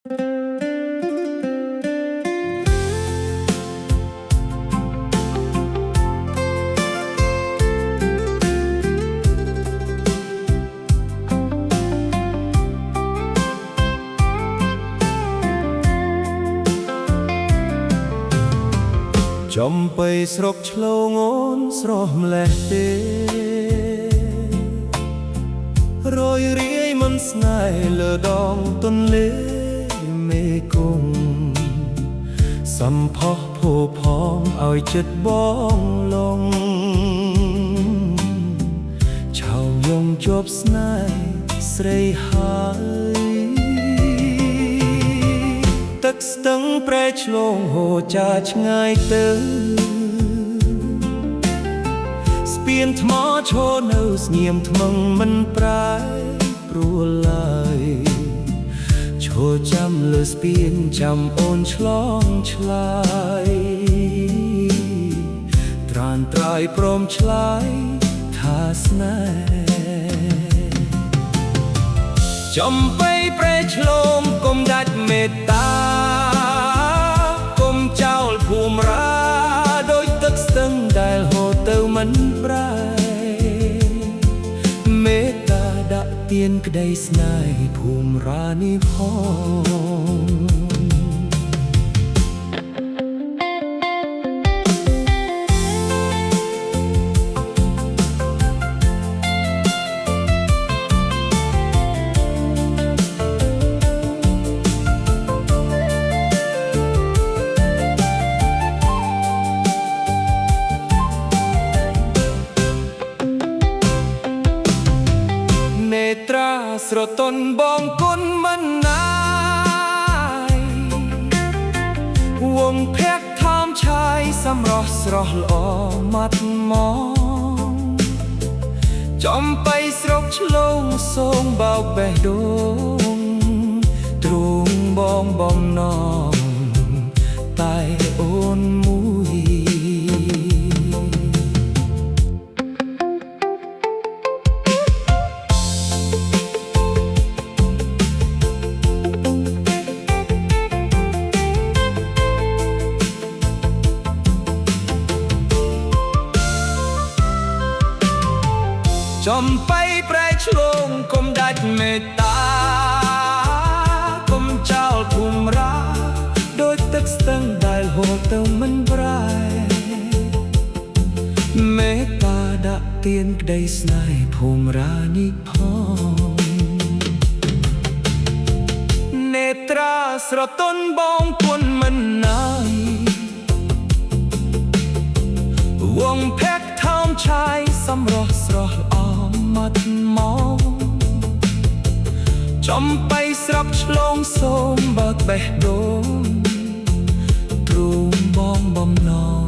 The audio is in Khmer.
ចំបៃស្រុកឆ្លងអូនស្រស់ម្លេះទេរយរាយមិនស្នេហ៍លើដងទន្លេមេគង្គសម្ផស្សភោផងឲ្យចិត្តបងលងឆៅយងជាប់ស្នេហ៍ស្រីហើយទឹកស្ទឹងប្រែឆ្លងហូរចាឆ្ងាយទៅស្ពានថ្មឈរនៅស្ងៀមថ្មឹងមិនប្រែព្រួលឡើយឈរចាំលើស្ពានចាំអូនឆ្លងឆ្លើយត្រានត្រើយព្រមឆ្លើយថាស្នេហ៍ចំបៃប្រែឆ្លងកុំដាច់មេត្តាកុំចោលភូមិរាដូចទឹកស្ទឹងដែលហូរទៅមិនប្រែមេត្តាដាក់ទានក្តីស្នេហ៍ភូមិរានេះផងត្រាស្រទន់បងគុណមិនណាយវងភ័ក្រថោមឆាយសម្រស់ស្រស់ល្អមាត់មងចំបៃស្រុកឆ្លងសូងបោកបេះដូងទ្រូងបងបំណងតែអូនមួយចំបៃប្រែឆ្លងកុំដាច់មេត្តាកុំចោលភូមិរាដូចទឹកស្ទឹងដែលហូរទៅមិនប្រែមេត្តាដាក់ទានក្តីស្នេហ៍ភូមិរានេះផងនេត្រាស្រទន់បងគុណមិនណាយវងភ័ក្រថោមឆាយសម្រស់ស្រស់ល្អមាត់មកចំបៃស្រាប់ឆ្លងសូមបើកបេះដូងទ្រូងបងបំណង